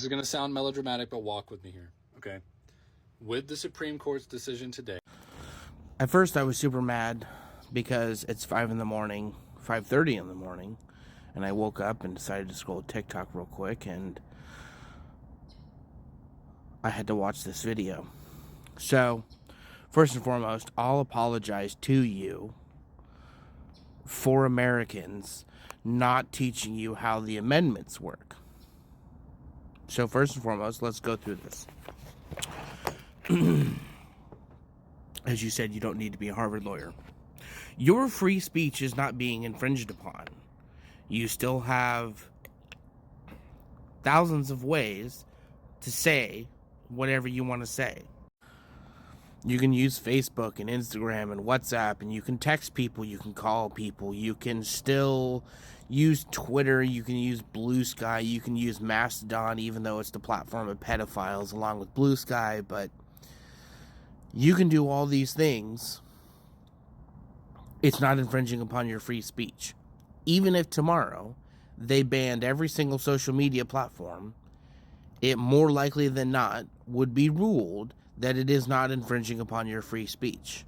This is going to sound melodramatic, but walk with me here, okay? With the Supreme Court's decision today. At first, I was super mad because it's 5 in the morning, 5:30 in the morning, and I woke up and decided to scroll TikTok real quick, and I had to watch this video. So, first and foremost, I'll apologize to you for Americans not teaching you how the amendments work. So, first and foremost, let's go through this. As you said, you don't need to be a Harvard lawyer. Your free speech is not being infringed upon. You still have thousands of ways to say whatever you want to say. You can use Facebook and Instagram and WhatsApp, and you can text people, you can call people, you can still use Twitter, you can use Blue Sky, you can use Mastodon, even though it's the platform of pedophiles along with Blue Sky, but you can do all these things. It's not infringing upon your free speech. Even if tomorrow they banned every single social media platform, it more likely than not would be ruled that it is not infringing upon your free speech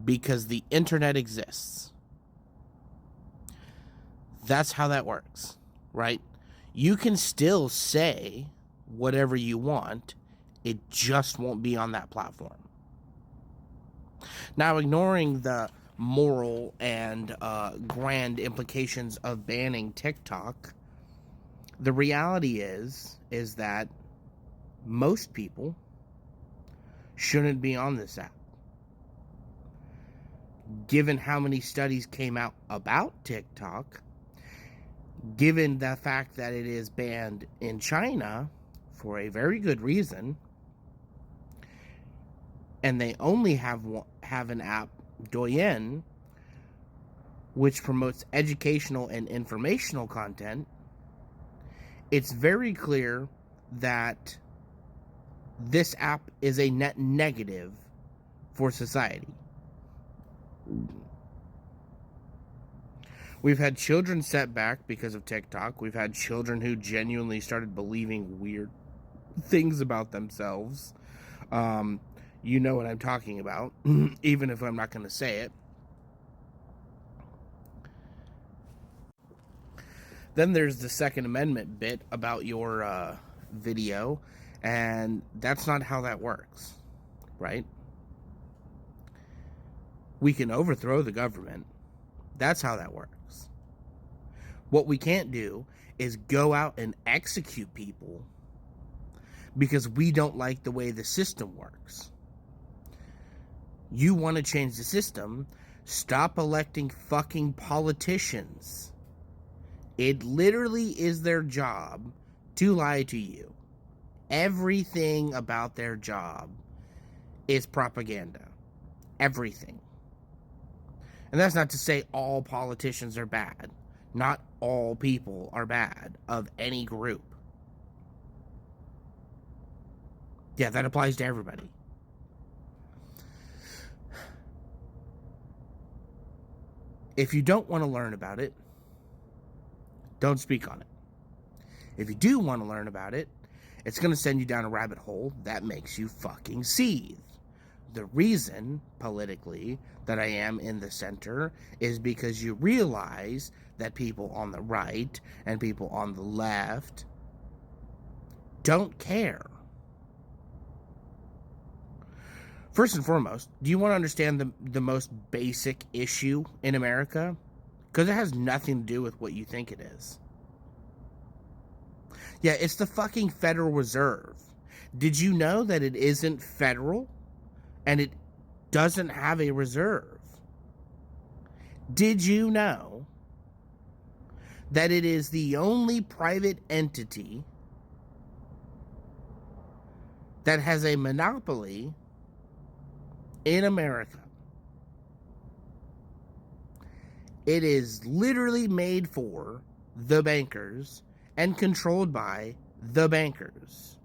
because the internet exists. That's how that works, right? You can still say whatever you want, it just won't be on that platform. Now, ignoring the moral and grand implications of banning TikTok, the reality is that most people shouldn't be on this app. Given how many studies came out about TikTok, given the fact that it is banned in China for a very good reason, and they only have an app, Douyin, which promotes educational and informational content, it's very clear that this app is a net negative for society. We've had children set back because of TikTok. We've had children who genuinely started believing weird things about themselves. You know what I'm talking about, even if I'm not going to say it. Then there's the Second Amendment bit about your video, and that's not how that works, right? We can overthrow the government. That's how that works. What we can't do is go out and execute people because we don't like the way the system works. You want to change the system, stop electing fucking politicians. It literally is their job to lie to you. Everything about their job is propaganda. Everything. And that's not to say all politicians are bad. Not all people are bad of any group. Yeah, that applies to everybody. If you don't want to learn about it, don't speak on it. If you do want to learn about it, it's going to send you down a rabbit hole that makes you fucking seethe. The reason, politically, that I am in the center is because you realize that people on the right and people on the left don't care. First and foremost, do you want to understand the most basic issue in America? Because it has nothing to do with what you think it is. Yeah, it's the fucking Federal Reserve. Did you know that it isn't federal? And it doesn't have a reserve? Did you know that it is the only private entity that has a monopoly in America? It is literally made for the bankers and controlled by the bankers.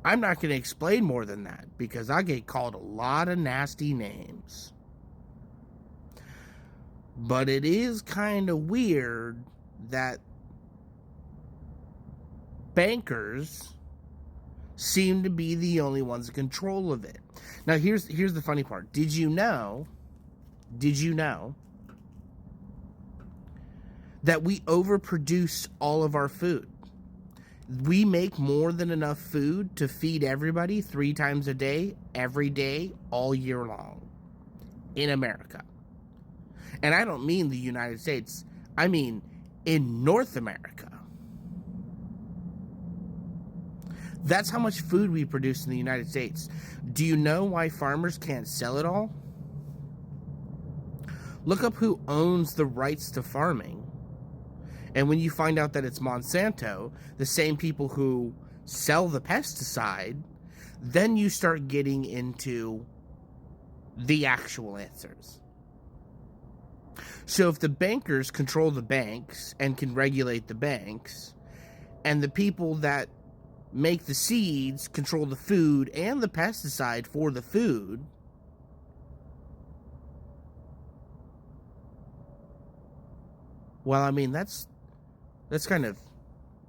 I'm not going to explain more than that because I get called a lot of nasty names. But it is kind of weird that bankers seem to be the only ones in control of it. Now, here's the funny part. Did you know that we overproduce all of our food? We make more than enough food to feed everybody 3 times a day, every day, all year long in America. And I don't mean the United States. I mean in North America. That's how much food we produce in the United States. Do you know why farmers can't sell it all? Look up who owns the rights to farming. And when you find out that it's Monsanto, the same people who sell the pesticide, then you start getting into the actual answers. So if the bankers control the banks and can regulate the banks, and the people that make the seeds control the food and the pesticide for the food, well, I mean, that's kind of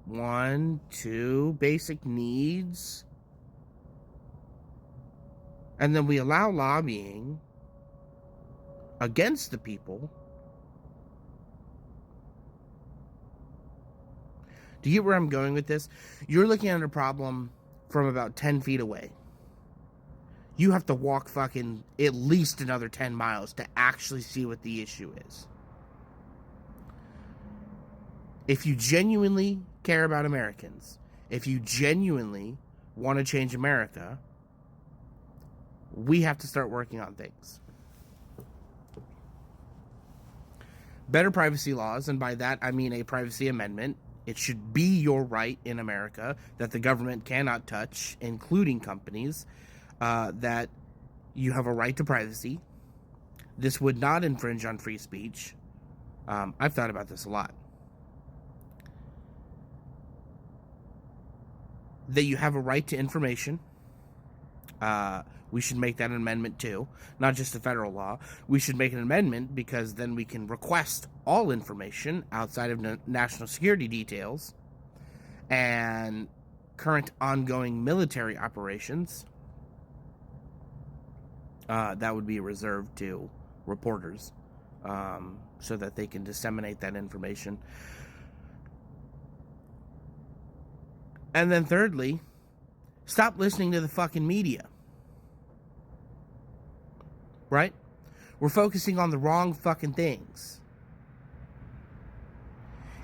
1, 2 basic needs. And then we allow lobbying against the people. Do you get where I'm going with this? You're looking at a problem from about 10 feet away. You have to walk fucking at least another 10 miles to actually see what the issue is. If you genuinely care about Americans, if you genuinely want to change America, we have to start working on things. Better privacy laws, and by that I mean a privacy amendment. It should be your right in America that the government cannot touch, including companies, that you have a right to privacy. This would not infringe on free speech. I've thought about this a lot. That you have a right to information. We should make that an amendment too, not just a federal law. We should make an amendment because then we can request all information outside of national security details and current ongoing military operations. That would be reserved to reporters so that they can disseminate that information. And then thirdly, stop listening to the fucking media. Right? We're focusing on the wrong fucking things.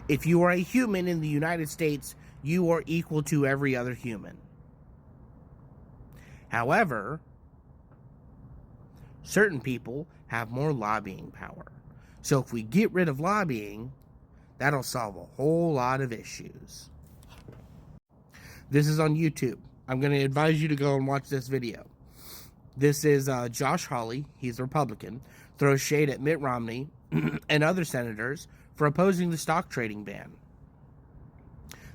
If you are a human in the United States, you are equal to every other human. However, certain people have more lobbying power. So if we get rid of lobbying, that'll solve a whole lot of issues. This is on YouTube. I'm going to advise you to go and watch this video. This is Josh Hawley, he's a Republican, throws shade at Mitt Romney and other senators for opposing the stock trading ban.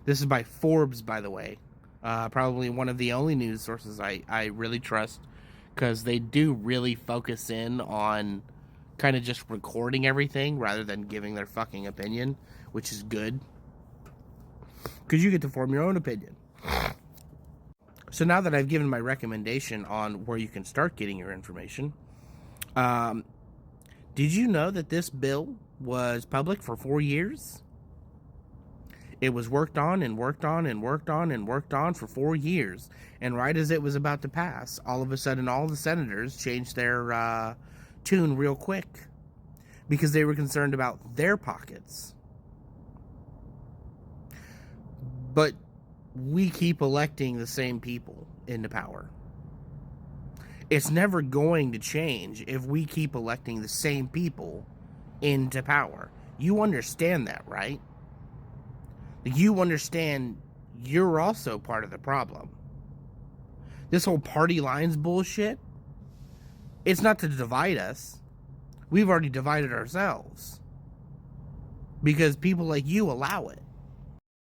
This is by Forbes, by the way. Probably one of the only news sources I really trust, because they do really focus in on kind of just recording everything rather than giving their fucking opinion, which is good, because you get to form your own opinion. So now that I've given my recommendation on where you can start getting your information, did you know that this bill was public for 4 years? It was worked on and worked on and worked on and worked on for 4 years. And right as it was about to pass, all of a sudden all the senators changed their tune real quick because they were concerned about their pockets. But we keep electing the same people into power. It's never going to change if we keep electing the same people into power. You understand that, right? You understand you're also part of the problem. This whole party lines bullshit, it's not to divide us. We've already divided ourselves. Because people like you allow it.